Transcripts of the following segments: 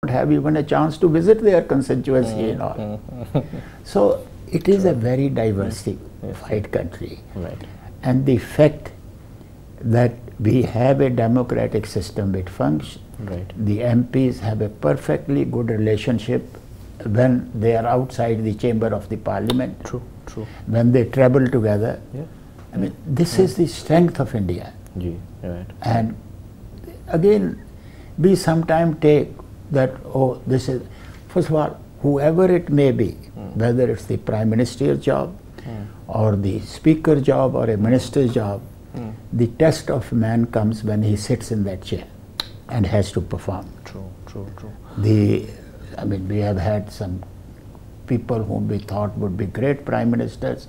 don't have even a chance to visit their constituency and all. So it is a very diversified country. Right. And the fact that we have a democratic system which functions, Right. the MPs have a perfectly good relationship when they are outside the chamber of the parliament. True. True. When they travel together. Yeah. I mean, this is the strength of India. Right. And again, we sometimes take that, oh, this is, first of all, whoever it may be, whether it's the Prime Minister's job or the Speaker's job or a Minister's job, the test of man comes when he sits in that chair and has to perform. True. I mean, we have had some people whom we thought would be great prime ministers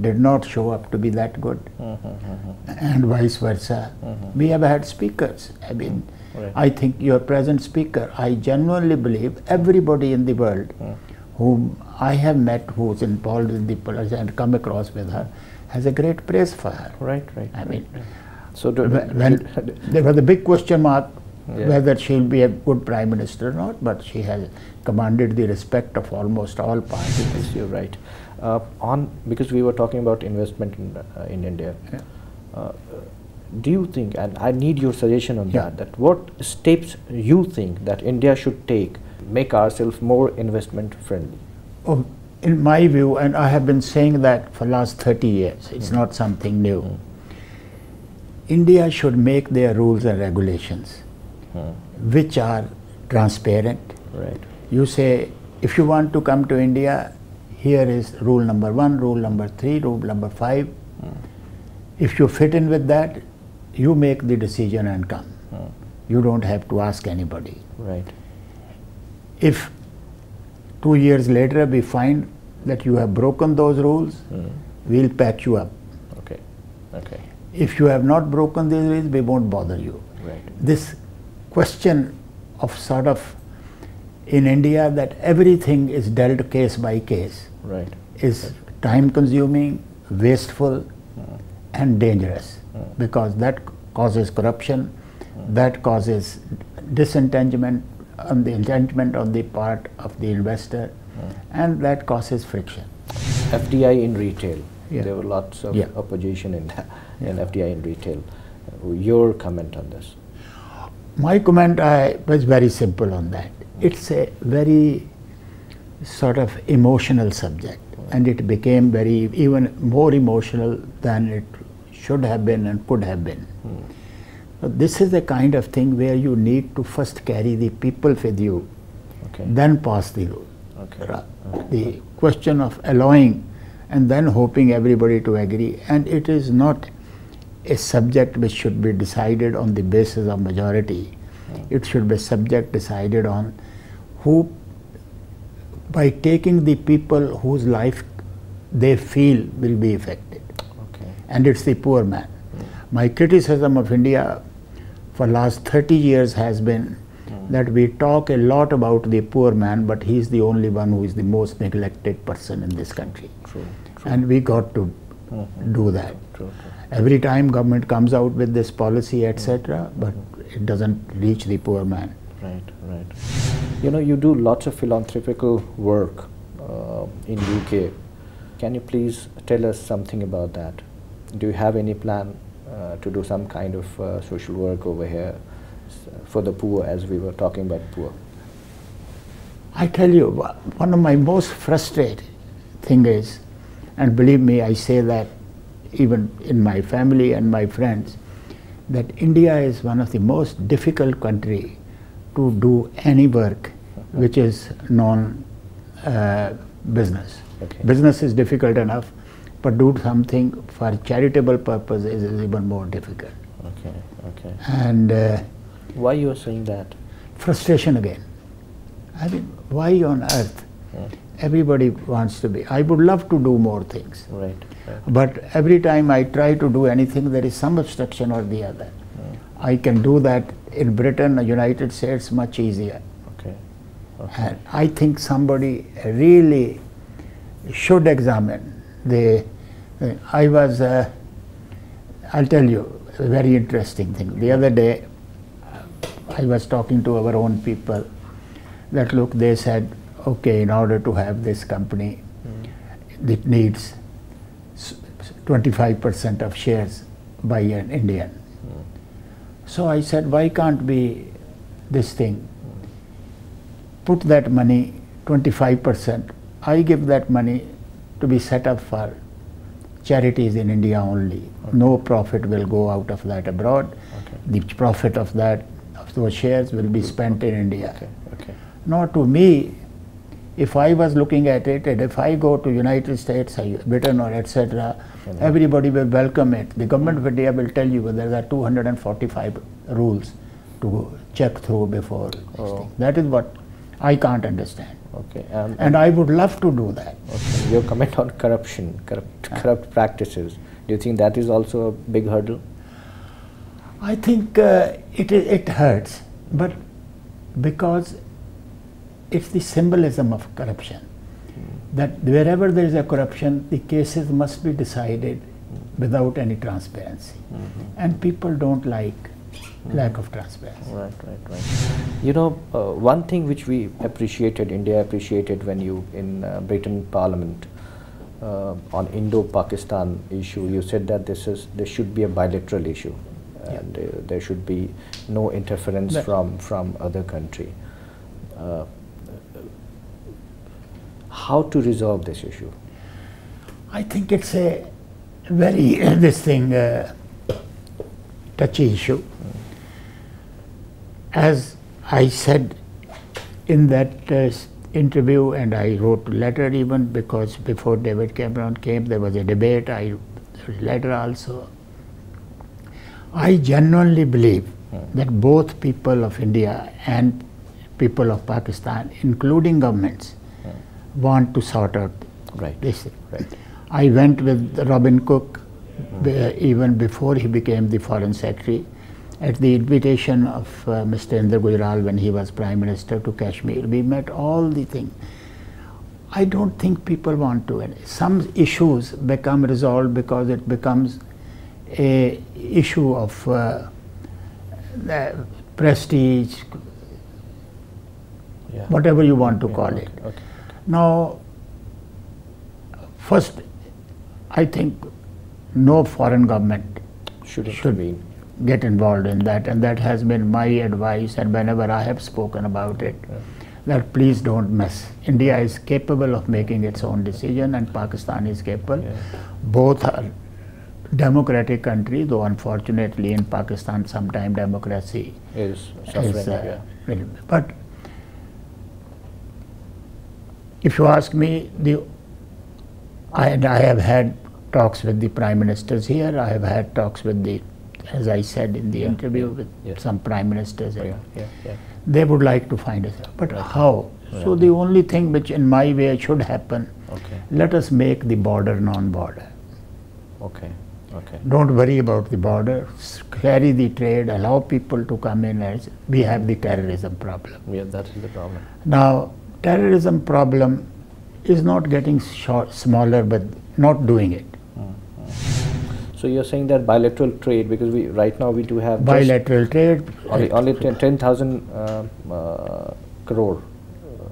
did not show up to be that good, and vice versa. We have had speakers. I mean, Right. I think your present speaker, I genuinely believe everybody in the world whom I have met who's involved in the politics and come across with her has a great praise for her. Right. I mean, So when there was a big question mark Yeah. whether she'll be a good prime minister or not, but she has commanded the respect of almost all parties. Yes, you're right. Because we were talking about investment in India. Yeah. Do you think, and I need your suggestion on Yeah. that what steps you think that India should take make ourselves more investment friendly? Oh, in my view, and I have been saying that for last 30 years, it's not something new. India should make their rules and regulations which are transparent. Right. You say, if you want to come to India, here is rule number 1, rule number 3, rule number 5. If you fit in with that, you make the decision and come. You don't have to ask anybody. Right. If 2 years later we find that you have broken those rules, we'll pack you up. Okay. If you have not broken these rules, we won't bother you. Right. This question of sort of in India that everything is dealt case by case Right. is time consuming, wasteful and dangerous, because that causes corruption, that causes disentanglement on the part of the investor, and that causes friction. FDI in retail. Yeah. There were lots of Yeah. opposition in FDI in retail. Your comment on this? My comment was very simple on that. It's a very sort of emotional subject, and it became even more emotional than it should have been and could have been. So this is the kind of thing where you need to first carry the people with you, Okay. then pass the rule. Okay. The question of allowing and then hoping everybody to agree, and it is not a subject which should be decided on the basis of majority. It should be a subject decided on who, by taking the people whose life they feel will be affected. Okay. And it's the poor man. My criticism of India for last 30 years has been that we talk a lot about the poor man, but he is the only one who is the most neglected person in this country. True. And we got to do that. True. Every time government comes out with this policy, etc., but it doesn't reach the poor man. Right. You know, you do lots of philanthropical work in UK. Can you please tell us something about that? Do you have any plan to do some kind of social work over here for the poor, as we were talking about poor? I tell you, one of my most frustrating thing is, and believe me, I say that even in my family and my friends, that India is one of the most difficult country to do any work which is non-business. Okay. Business is difficult enough, but do something for charitable purpose is even more difficult. Okay. And Why you are saying that? frustration again. I mean, why on earth everybody wants to be? I would love to do more things. Right. But every time I try to do anything, there is some obstruction or the other. I can do that in Britain, the United States, much easier. Okay. And I think somebody really should examine I'll tell you a very interesting thing. The other day, I was talking to our own people, that look, they said, okay, in order to have this company, it needs 25% of shares by an Indian. So I said, why can't we, this thing, put that money, 25%, I give that money to be set up for charities in India only. No profit will go out of that abroad. The profit of that, of those shares will be spent in India. Now to me, if I was looking at it, and if I go to United States, Britain or etc., everybody will welcome it. The government of India will tell you there are 245 rules to check through before this thing. That is what I can't understand. And I would love to do that. Your comment on corruption, corrupt practices, do you think that is also a big hurdle? I think it hurts, but because it's the symbolism of corruption. That wherever there is a corruption, the cases must be decided without any transparency. And people don't like lack of transparency. Right. You know, one thing which we appreciated, India appreciated when you in Britain Parliament on Indo-Pakistan issue, you said that there should be a bilateral issue, and there should be no interference from other country. How to resolve this issue? I think it's a very touchy issue. As I said in that interview, and I wrote a letter even, because before David Cameron came there was a debate, I wrote a letter also. I genuinely believe that both people of India and people of Pakistan, including governments, want to sort out this thing. I went with Robin Cook even before he became the Foreign Secretary, at the invitation of Mr. Inder Gujral when he was Prime Minister, to Kashmir. We met all the things. I don't think people want to. Some issues become resolved because it becomes a issue of prestige, whatever you want to call it. Now, first, I think no foreign government should get involved in that, and that has been my advice, and whenever I have spoken about it, that please don't mess. India is capable of making its own decision, and Pakistan is capable. Both are democratic countries, though unfortunately in Pakistan sometimes democracy is suffering. But if you ask me, I have had talks with the prime ministers here. I have had talks with the, as I said in the interview, with some prime ministers. They would like to find us, but how? So the only thing which in my way should happen, let us make the border non-border. Don't worry about the border, carry the trade, allow people to come in. As we have the terrorism problem. That is the problem. Now, terrorism problem is not getting smaller, but not doing it. So you're saying that bilateral trade, because right now we do have bilateral trade, only 10,000 crore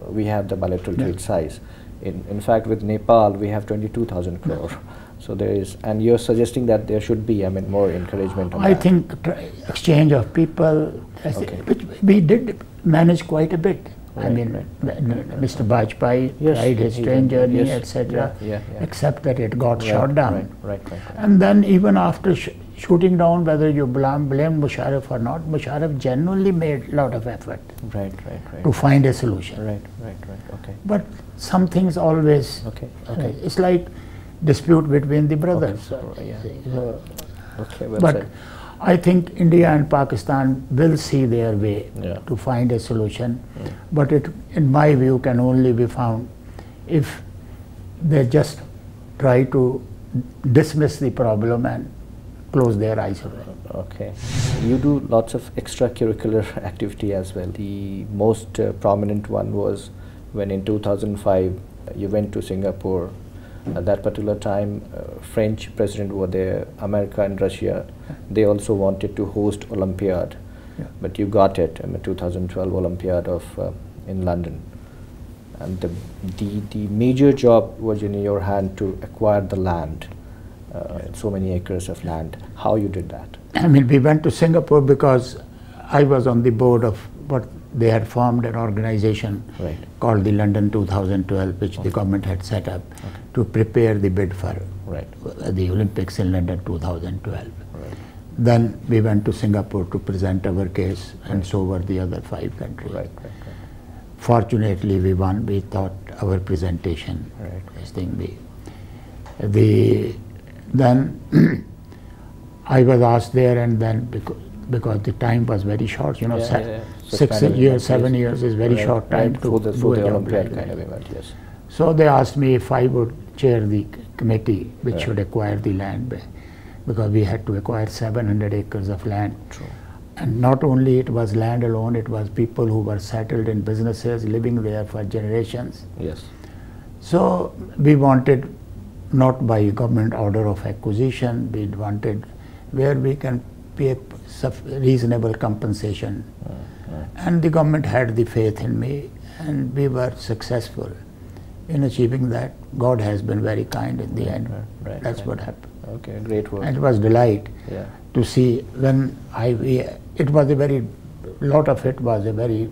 we have the bilateral trade size. In fact, with Nepal we have 22,000 crore. So there is, and you're suggesting that there should be, I mean, more encouragement on that. I think exchange of people, which we did manage quite a bit. I mean, Mr. Bajpaiyi tried his train journey, etc., except that it got shot down. And then even after shooting down, whether you blame Musharraf or not, Musharraf genuinely made a lot of effort to find a solution. But some things always, it's like dispute between the brothers. But I think India and Pakistan will see their way to find a solution, but it, in my view, can only be found if they just try to dismiss the problem and close their eyes away. You do lots of extracurricular activity as well. The most prominent one was when in 2005 you went to Singapore. At that particular time, French president were there, America and Russia. They also wanted to host Olympiad, but you got it. I mean, 2012 Olympiad of in London, and the major job was in your hand to acquire the land, so many acres of land. How you did that? I mean, we went to Singapore because I was on the board of what they had formed an organization called the London 2012, which the government had set up to prepare the bid for the Olympics in London 2012. Then we went to Singapore to present our case, and so were the other 5 countries. Fortunately, we won. We thought our presentation, this thing, then I was asked there, and then because the time was very short, you know, 6 years, 7 years is very short time to do the Olympiad kind of event. Yes. So they asked me if I would chair the committee which should acquire the land, because we had to acquire 700 acres of land. And not only it was land alone, it was people who were settled in businesses, living there for generations. Yes. So we wanted not by government order of acquisition, we wanted where we can pay reasonable compensation. And the government had the faith in me, and we were successful in achieving that. God has been very kind in the end. That's what happened. Okay, great work. And it was delight to see when it was a very, lot of it was a very,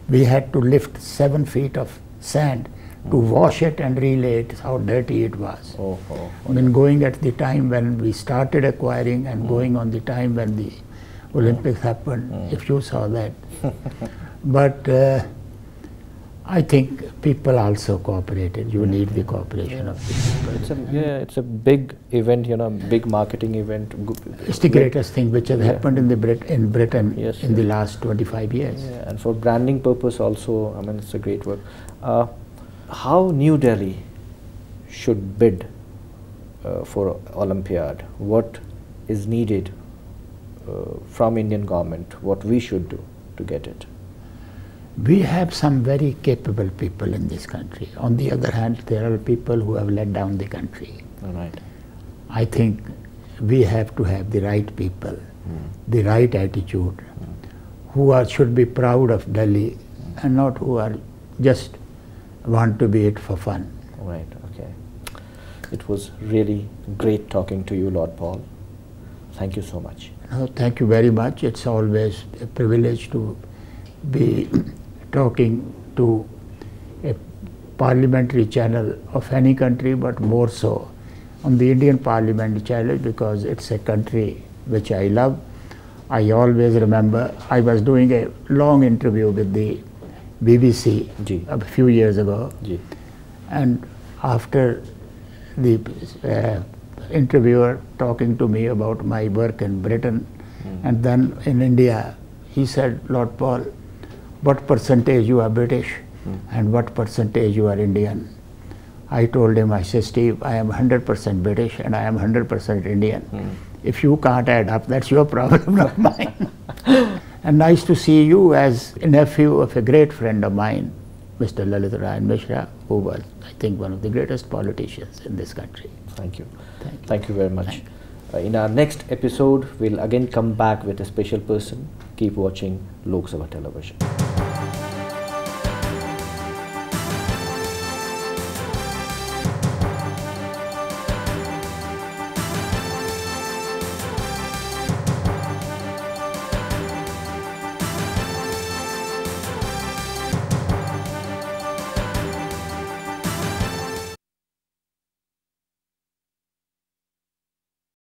we had to lift 7 feet of sand to wash it and relay it, how dirty it was. I mean, going at the time when we started acquiring and going on the time when the Olympics happened, if you saw that. But I think people also cooperated. You need the cooperation of people. It's a big event, you know, big marketing event. It's the greatest thing which has happened in Britain in the last 25 years. And for branding purpose also, I mean, it's a great work. How New Delhi should bid for Olympiad? What is needed from Indian government? What we should do to get it? We have some very capable people in this country. On the other hand, there are people who have let down the country. I think we have to have the right people, the right attitude, who should be proud of Delhi and not who are just want to be it for fun. Okay. It was really great talking to you, Lord Paul. Thank you so much. Thank you very much. It's always a privilege to be talking to a parliamentary channel of any country, but more so on the Indian parliamentary channel, because it's a country which I love. I always remember I was doing a long interview with the BBC a few years ago, and after the interviewer talking to me about my work in Britain and then in India, he said, Lord Paul, what percentage you are British and what percentage you are Indian? I told him, I said, Steve, I am 100% British and I am 100% Indian. If you can't add up, that's your problem, not mine. And nice to see you as a nephew of a great friend of mine, Mr. Rajiv Mishra, who was, I think, one of the greatest politicians in this country. Thank you. Thank you very much. In our next episode, we'll again come back with a special person. Keep watching Loksabha television.